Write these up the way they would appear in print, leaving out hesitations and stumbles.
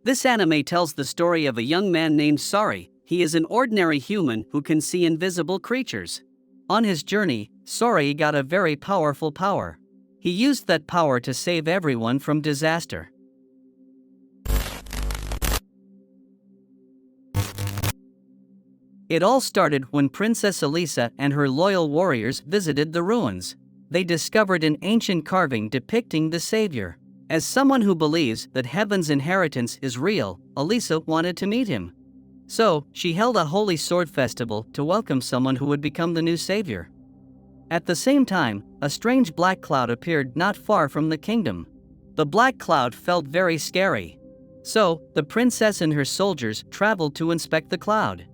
This anime tells the story of a young man named Sari. He is an ordinary human who can see invisible creatures. On his journey, Sari got a very powerful power. He used that power to save everyone from disaster. It all started when Princess Elisa and her loyal warriors visited the ruins. They discovered an ancient carving depicting the Savior. As someone who believes that heaven's inheritance is real, Elisa wanted to meet him. So, she held a holy sword festival to welcome someone who would become the new savior. At the same time, a strange black cloud appeared not far from the kingdom. The black cloud felt very scary. So, the princess and her soldiers traveled to inspect the cloud.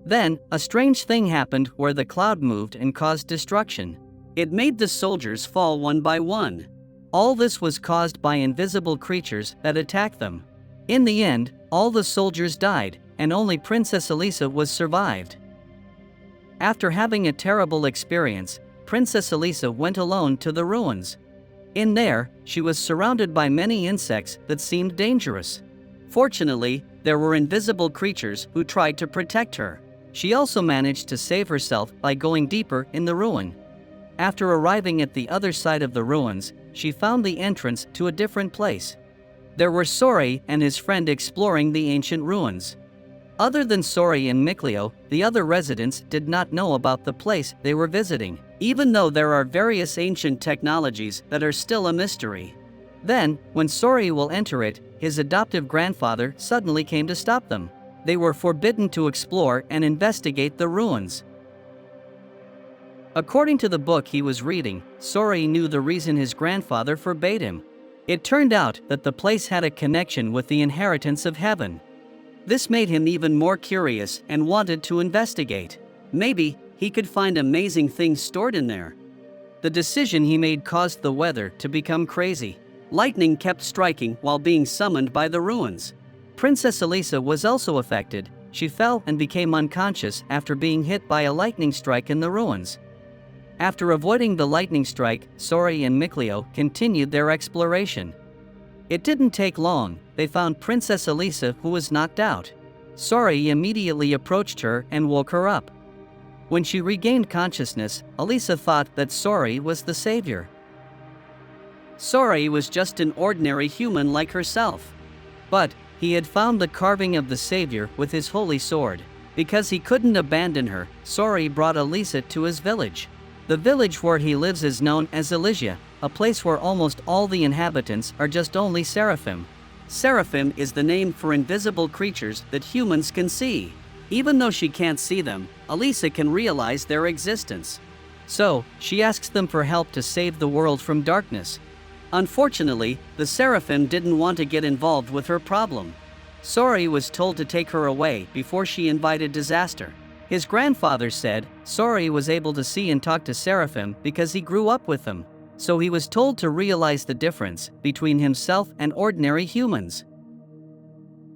Then, a strange thing happened where the cloud moved and caused destruction. It made the soldiers fall one by one. All this was caused by invisible creatures that attacked them. In the end, all the soldiers died, and only Princess Elisa was survived. After having a terrible experience, Princess Elisa went alone to the ruins. In there, she was surrounded by many insects that seemed dangerous. Fortunately, there were invisible creatures who tried to protect her. She also managed to save herself by going deeper in the ruin. After arriving at the other side of the ruins, she found the entrance to a different place. There were Sori and his friend exploring the ancient ruins. Other than Sori and Mikleo, the other residents did not know about the place they were visiting, even though there are various ancient technologies that are still a mystery. Then, when Sori will enter it, his adoptive grandfather suddenly came to stop them. They were forbidden to explore and investigate the ruins. According to the book he was reading, Sori knew the reason his grandfather forbade him. It turned out that the place had a connection with the inheritance of heaven. This made him even more curious and wanted to investigate. Maybe he could find amazing things stored in there. The decision he made caused the weather to become crazy. Lightning kept striking while being summoned by the ruins. Princess Elisa was also affected. She fell and became unconscious after being hit by a lightning strike in the ruins. After avoiding the lightning strike, Sori and Mikleo continued their exploration. It didn't take long. They found Princess Elisa, who was knocked out. Sori immediately approached her and woke her up. When she regained consciousness, Elisa thought that Sori was the savior. Sori was just an ordinary human like herself. But he had found the carving of the savior with his holy sword. Because he couldn't abandon her, Sori brought Elisa to his village. The village where he lives is known as Elysia, a place where almost all the inhabitants are just only seraphim. Seraphim is the name for invisible creatures that humans can see. Even though she can't see them, Elisa can realize their existence. So, she asks them for help to save the world from darkness. Unfortunately, the seraphim didn't want to get involved with her problem. Sori was told to take her away before she invited disaster. His grandfather said Sori was able to see and talk to seraphim because he grew up with them. So he was told to realize the difference between himself and ordinary humans.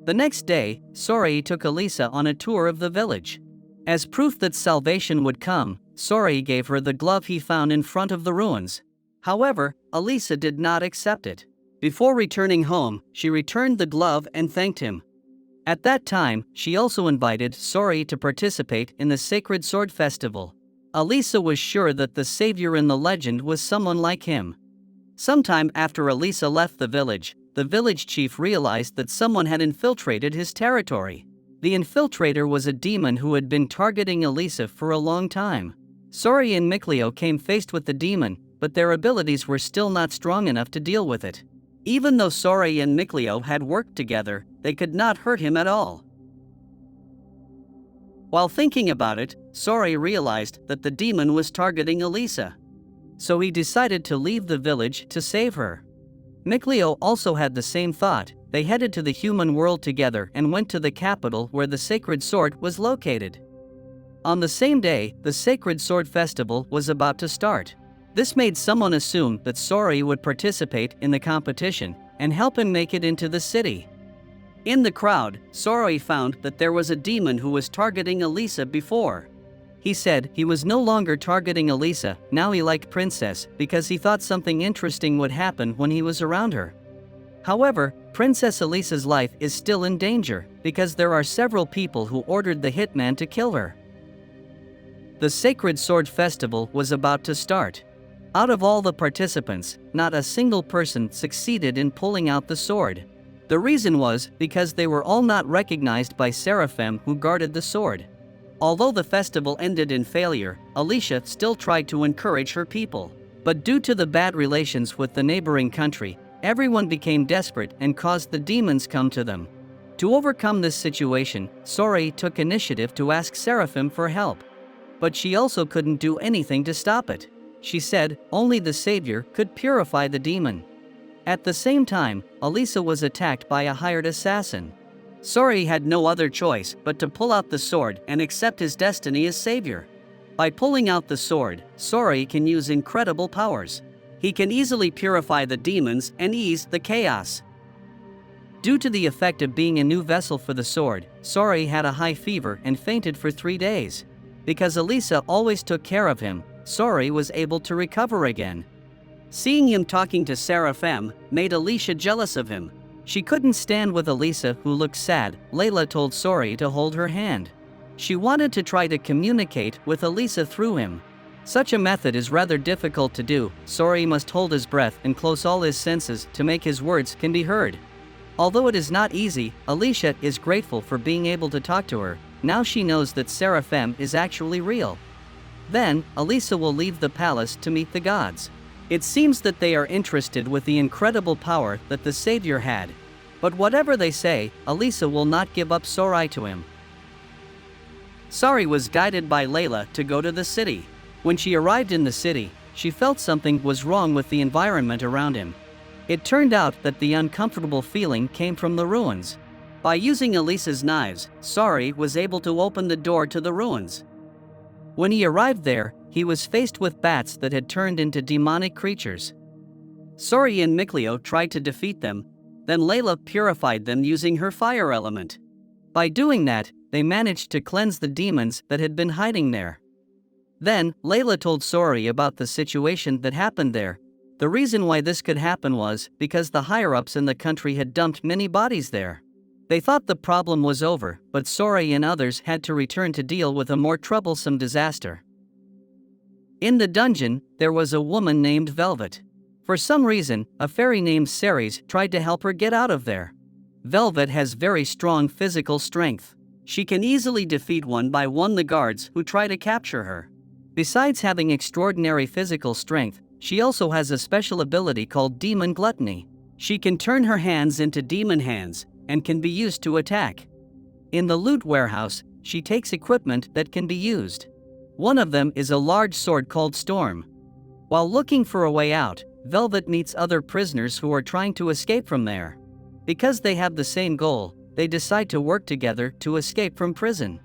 The next day, Sori took Elisa on a tour of the village. As proof that salvation would come, Sori gave her the glove he found in front of the ruins. However, Elisa did not accept it. Before returning home, she returned the glove and thanked him. At that time, she also invited Sori to participate in the Sacred Sword Festival. Elisa was sure that the savior in the legend was someone like him. Sometime after Elisa left the village chief realized that someone had infiltrated his territory. The infiltrator was a demon who had been targeting Elisa for a long time. Sori and Mikleo came faced with the demon, but their abilities were still not strong enough to deal with it. Even though Sori and Mikleo had worked together, they could not hurt him at all. While thinking about it, Sori realized that the demon was targeting Elisa. So he decided to leave the village to save her. Mikleo also had the same thought. They headed to the human world together and went to the capital where the sacred sword was located. On the same day, the Sacred Sword Festival was about to start. This made someone assume that Sori would participate in the competition and help him make it into the city. In the crowd, Sori found that there was a demon who was targeting Elisa before. He said he was no longer targeting Elisa, now he liked Princess because he thought something interesting would happen when he was around her. However, Princess Elisa's life is still in danger because there are several people who ordered the hitman to kill her. The Sacred Sword Festival was about to start. Out of all the participants, not a single person succeeded in pulling out the sword. The reason was because they were all not recognized by seraphim who guarded the sword. Although the festival ended in failure, Alicia still tried to encourage her people. But due to the bad relations with the neighboring country, everyone became desperate and caused the demons come to them. To overcome this situation, Sori took initiative to ask seraphim for help. But she also couldn't do anything to stop it. She said only the Savior could purify the demon. At the same time, Elisa was attacked by a hired assassin. Sori had no other choice but to pull out the sword and accept his destiny as Savior. By pulling out the sword, Sori can use incredible powers. He can easily purify the demons and ease the chaos. Due to the effect of being a new vessel for the sword, Sori had a high fever and fainted for 3 days. Because Elisa always took care of him, Sori was able to recover again. Seeing him talking to seraphim made Alicia jealous of him. She couldn't stand with Elisa, who looked sad. Layla told Sori to hold her hand. She wanted to try to communicate with Elisa through him. Such a method is rather difficult to do. Sori must hold his breath and close all his senses to make his words can be heard. Although it is not easy, Alicia is grateful for being able to talk to her. Now she knows that seraphim is actually real. Then, Elisa will leave the palace to meet the gods. It seems that they are interested with the incredible power that the Savior had. But whatever they say, Elisa will not give up Sori to him. Sori was guided by Layla to go to the city. When she arrived in the city, she felt something was wrong with the environment around him. It turned out that the uncomfortable feeling came from the ruins. By using Elisa's knives, Sori was able to open the door to the ruins. When he arrived there, he was faced with bats that had turned into demonic creatures. Sori and Mikleo tried to defeat them, then Layla purified them using her fire element. By doing that, they managed to cleanse the demons that had been hiding there. Then, Layla told Sori about the situation that happened there. The reason why this could happen was because the higher-ups in the country had dumped many bodies there. They thought the problem was over, but Sori and others had to return to deal with a more troublesome disaster. In the dungeon, there was a woman named Velvet. For some reason, a fairy named Ceres tried to help her get out of there. Velvet has very strong physical strength. She can easily defeat one by one the guards who try to capture her. Besides having extraordinary physical strength, she also has a special ability called Demon Gluttony. She can turn her hands into demon hands and can be used to attack. In the loot warehouse, she takes equipment that can be used. One of them is a large sword called Storm. While looking for a way out, Velvet meets other prisoners who are trying to escape from there. Because they have the same goal, they decide to work together to escape from prison.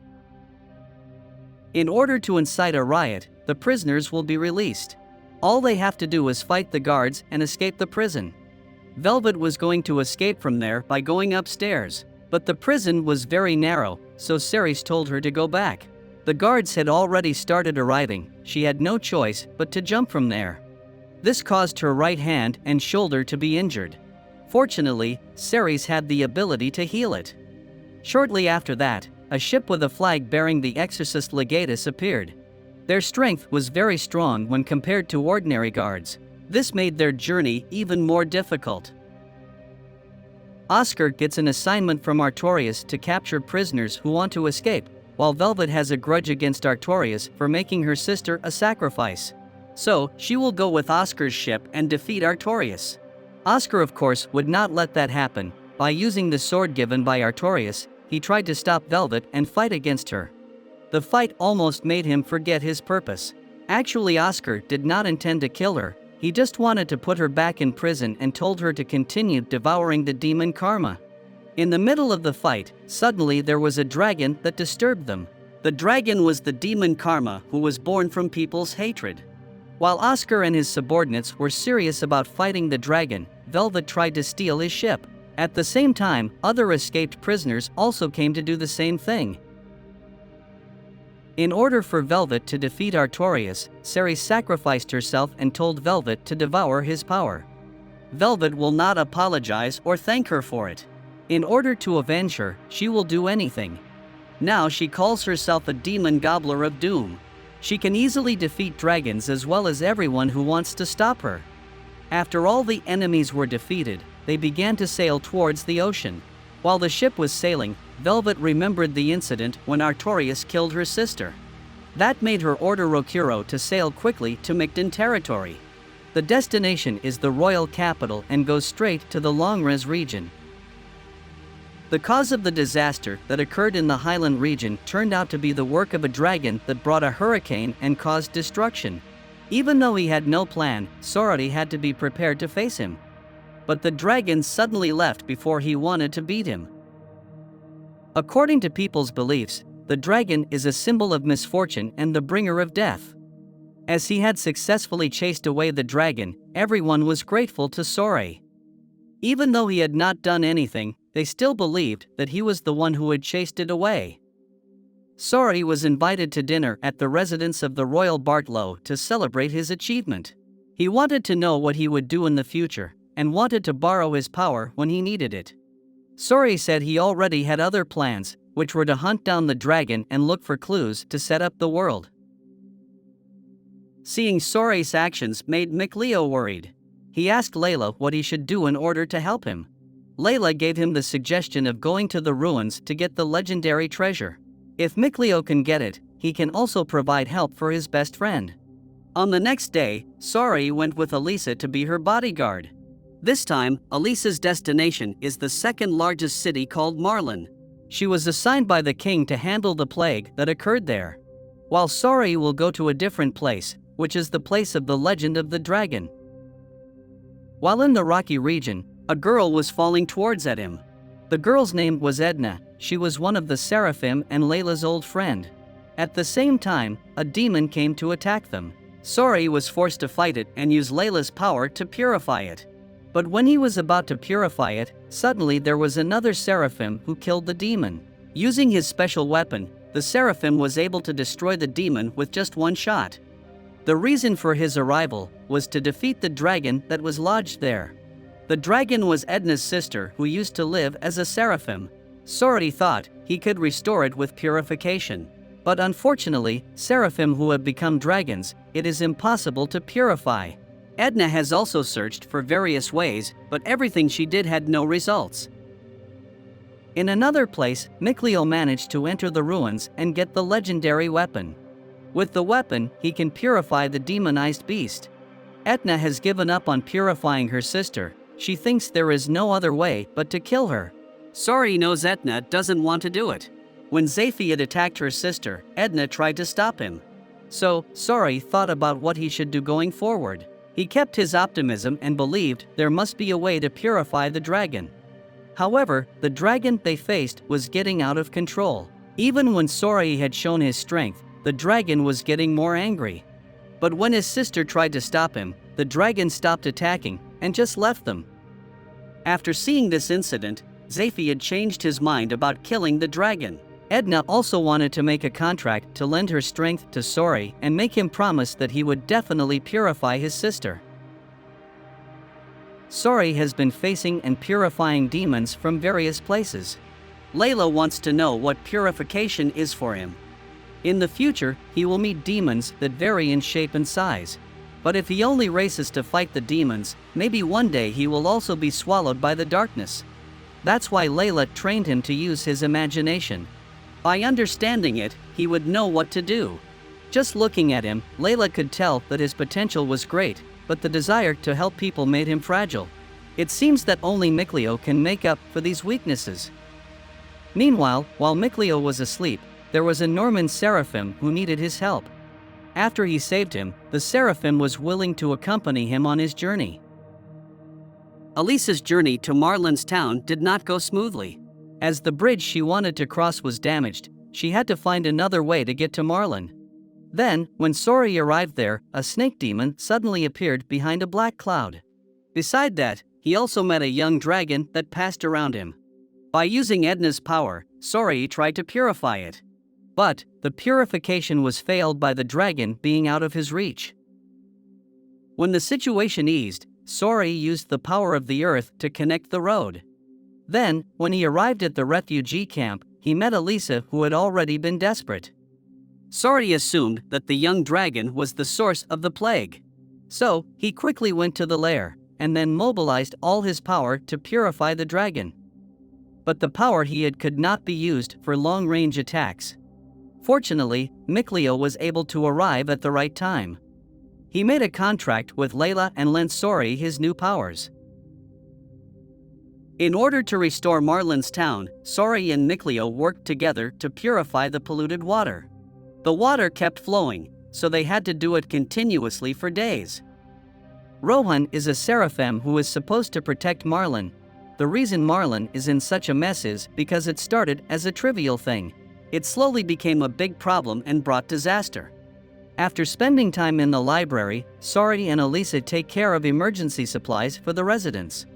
In order to incite a riot, the prisoners will be released. All they have to do is fight the guards and escape the prison. Velvet was going to escape from there by going upstairs, but the prison was very narrow, so Ceres told her to go back. The guards had already started arriving. She had no choice but to jump from there. This caused her right hand and shoulder to be injured. Fortunately, Ceres had the ability to heal it. Shortly after that, a ship with a flag bearing the exorcist Legatus appeared. Their strength was very strong when compared to ordinary guards. This made their journey even more difficult. Oscar gets an assignment from Artorias to capture prisoners who want to escape, while Velvet has a grudge against Artorias for making her sister a sacrifice. So, she will go with Oscar's ship and defeat Artorias. Oscar, of course, would not let that happen. By using the sword given by Artorias, he tried to stop Velvet and fight against her. The fight almost made him forget his purpose. Actually, Oscar did not intend to kill her. He just wanted to put her back in prison and told her to continue devouring the demon karma. In the middle of the fight, suddenly there was a dragon that disturbed them. The dragon was the demon karma who was born from people's hatred. While Oscar and his subordinates were serious about fighting the dragon, Velvet tried to steal his ship. At the same time, other escaped prisoners also came to do the same thing. In order for Velvet to defeat Artorias, Ceres sacrificed herself and told Velvet to devour his power. Velvet will not apologize or thank her for it. In order to avenge her, she will do anything. Now she calls herself a demon gobbler of doom. She can easily defeat dragons as well as everyone who wants to stop her. After all the enemies were defeated, they began to sail towards the ocean. While the ship was sailing, Velvet remembered the incident when Artorias killed her sister. That made her order Rokuro to sail quickly to Mictan territory. The destination is the royal capital and goes straight to the Longres region. The cause of the disaster that occurred in the highland region turned out to be the work of a dragon that brought a hurricane and caused destruction. Even though he had no plan, Sorari had to be prepared to face him. But the dragon suddenly left before he wanted to beat him. According to people's beliefs, the dragon is a symbol of misfortune and the bringer of death. As he had successfully chased away the dragon, everyone was grateful to Sorari. Even though he had not done anything, they still believed that he was the one who had chased it away. Sorari was invited to dinner at the residence of the royal Bartlow to celebrate his achievement. He wanted to know what he would do in the future, and wanted to borrow his power when he needed it. Sorari said he already had other plans, which were to hunt down the dragon and look for clues to set up the world. Seeing Sorari's actions made Micleo worried. He asked Layla what he should do in order to help him. Layla gave him the suggestion of going to the ruins to get the legendary treasure. If Micleo can get it, he can also provide help for his best friend. On the next day, Sorari went with Elisa to be her bodyguard. This time, Elisa's destination is the second largest city called Marlin. She was assigned by the king to handle the plague that occurred there. While Sorari will go to a different place, which is the place of the legend of the dragon. While in the rocky region, a girl was falling towards at him. The girl's name was Edna. She was one of the seraphim and Layla's old friend. At the same time, a demon came to attack them. Sorari was forced to fight it and use Layla's power to purify it. But when he was about to purify it, suddenly there was another seraphim who killed the demon. Using his special weapon, the seraphim was able to destroy the demon with just one shot. The reason for his arrival was to defeat the dragon that was lodged there. The dragon was Edna's sister who used to live as a seraphim. Sorari thought he could restore it with purification. But unfortunately, seraphim who have become dragons, it is impossible to purify. Edna has also searched for various ways, but everything she did had no results. In another place, Micleo managed to enter the ruins and get the legendary weapon. With the weapon, he can purify the demonized beast. Edna has given up on purifying her sister. She thinks there is no other way but to kill her. Sorari knows Edna doesn't want to do it. When Zephi had attacked her sister, Edna tried to stop him. So, Sorari thought about what he should do going forward. He kept his optimism and believed there must be a way to purify the dragon. However, the dragon they faced was getting out of control. Even when Sorari had shown his strength, the dragon was getting more angry. But when his sister tried to stop him, the dragon stopped attacking and just left them. After seeing this incident, Zephi had changed his mind about killing the dragon. Edna also wanted to make a contract to lend her strength to Sorari and make him promise that he would definitely purify his sister. Sorari has been facing and purifying demons from various places. Layla wants to know what purification is for him. In the future, he will meet demons that vary in shape and size. But if he only races to fight the demons, maybe one day he will also be swallowed by the darkness. That's why Layla trained him to use his imagination. By understanding it, he would know what to do. Just looking at him, Layla could tell that his potential was great, but the desire to help people made him fragile. It seems that only Micleo can make up for these weaknesses. Meanwhile, while Micleo was asleep, there was a Norman seraphim who needed his help. After he saved him, the seraphim was willing to accompany him on his journey. Elisa's journey to Marlin's town did not go smoothly. As the bridge she wanted to cross was damaged, she had to find another way to get to Marlin. Then, when Sorari arrived there, a snake demon suddenly appeared behind a black cloud. Beside that, he also met a young dragon that passed around him. By using Edna's power, Sorari tried to purify it. But the purification was failed by the dragon being out of his reach. When the situation eased, Sori used the power of the earth to connect the road. Then, when he arrived at the refugee camp, he met Elisa, who had already been desperate. Sori assumed that the young dragon was the source of the plague. So, he quickly went to the lair, and then mobilized all his power to purify the dragon. But the power he had could not be used for long-range attacks. Fortunately, Mikleo was able to arrive at the right time. He made a contract with Layla and lent Sori his new powers. In order to restore Marlin's town, Sori and Mikleo worked together to purify the polluted water. The water kept flowing, so they had to do it continuously for days. Rohan is a seraphim who is supposed to protect Marlin. The reason Marlin is in such a mess is because it started as a trivial thing. It slowly became a big problem and brought disaster. After spending time in the library, Sori and Elisa take care of emergency supplies for the residents.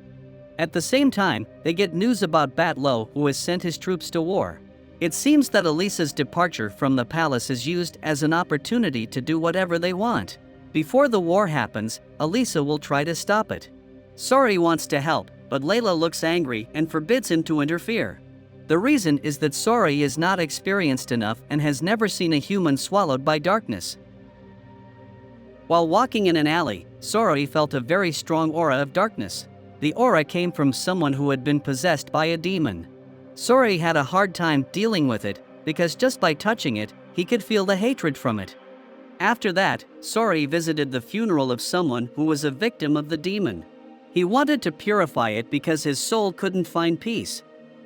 At the same time, they get news about Batlo, who has sent his troops to war. It seems that Elisa's departure from the palace is used as an opportunity to do whatever they want. Before the war happens, Elisa will try to stop it. Sori wants to help, but Layla looks angry and forbids him to interfere. The reason is that Sori is not experienced enough and has never seen a human swallowed by darkness. While walking in an alley, Sori felt a very strong aura of darkness. The aura came from someone who had been possessed by a demon. Sori had a hard time dealing with it, because just by touching it, he could feel the hatred from it. After that, Sori visited the funeral of someone who was a victim of the demon. He wanted to purify it because his soul couldn't find peace.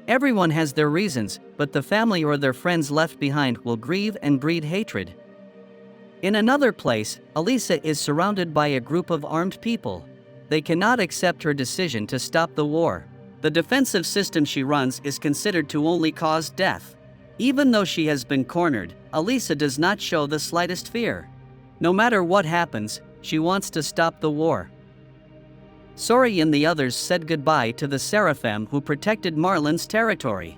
Everyone has their reasons, but the family or their friends left behind will grieve and breed hatred. In another place, Elisa is surrounded by a group of armed people. They cannot accept her decision to stop the war. The defensive system she runs is considered to only cause death. Even though she has been cornered, Elisa does not show the slightest fear. No matter what happens, she wants to stop the war. Sori and the others said goodbye to the seraphim who protected Marlin's territory.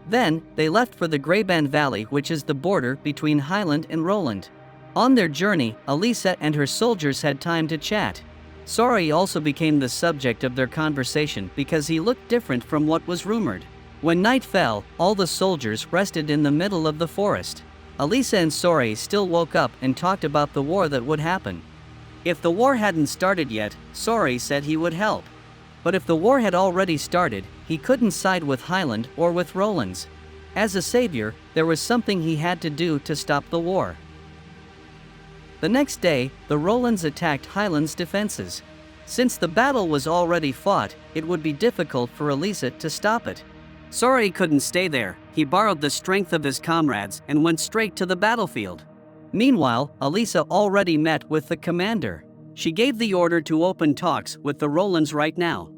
Then, they left for the Greyband Valley, which is the border between Highland and Roland. On their journey, Elisa and her soldiers had time to chat. Sori also became the subject of their conversation because he looked different from what was rumored. When night fell, all the soldiers rested in the middle of the forest. Elisa and Sori still woke up and talked about the war that would happen. If the war hadn't started yet, Sori said he would help. But if the war had already started, he couldn't side with Highland or with Roland's. As a savior, there was something he had to do to stop the war. The next day, the Rolands attacked Highland's defenses. Since the battle was already fought, it would be difficult for Elisa to stop it. Sori couldn't stay there. He borrowed the strength of his comrades and went straight to the battlefield. Meanwhile, Elisa already met with the commander. She gave the order to open talks with the Rolands right now.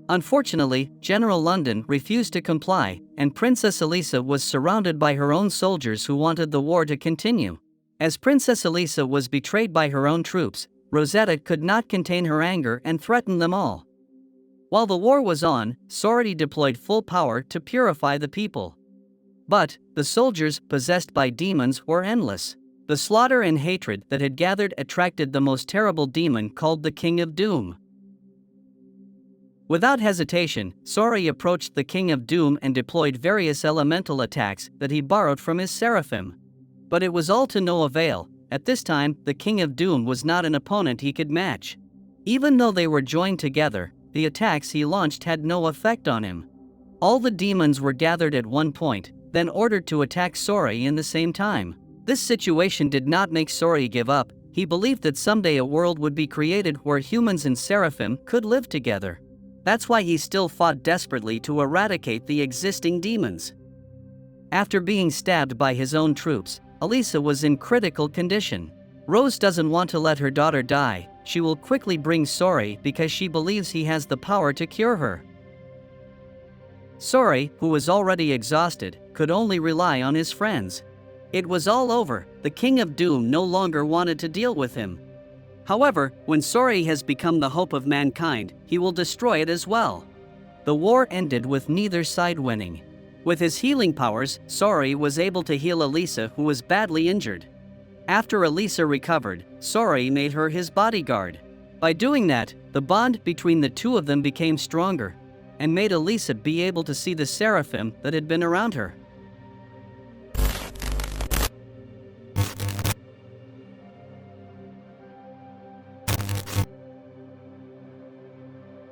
Unfortunately, General London refused to comply, and Princess Elisa was surrounded by her own soldiers who wanted the war to continue. As Princess Elisa was betrayed by her own troops, Rosetta could not contain her anger and threatened them all. While the war was on, Sori deployed full power to purify the people. But the soldiers, possessed by demons, were endless. The slaughter and hatred that had gathered attracted the most terrible demon called the King of Doom. Without hesitation, Sori approached the King of Doom and deployed various elemental attacks that he borrowed from his seraphim. But it was all to no avail. At this time, the King of Doom was not an opponent he could match. Even though they were joined together, the attacks he launched had no effect on him. All the demons were gathered at one point, then ordered to attack Sori in the same time. This situation did not make Sori give up. He believed that someday a world would be created where humans and seraphim could live together. That's why he still fought desperately to eradicate the existing demons. After being stabbed by his own troops, Elisa was in critical condition. Rose doesn't want to let her daughter die. She will quickly bring Sori because she believes he has the power to cure her. Sori, who was already exhausted, could only rely on his friends. It was all over. The King of Doom no longer wanted to deal with him. However, when Sori has become the hope of mankind, he will destroy it as well. The war ended with neither side winning. With his healing powers, Sori was able to heal Elisa, who was badly injured. After Elisa recovered, Sori made her his bodyguard. By doing that, The bond between the two of them became stronger and made Elisa be able to see the seraphim that had been around her.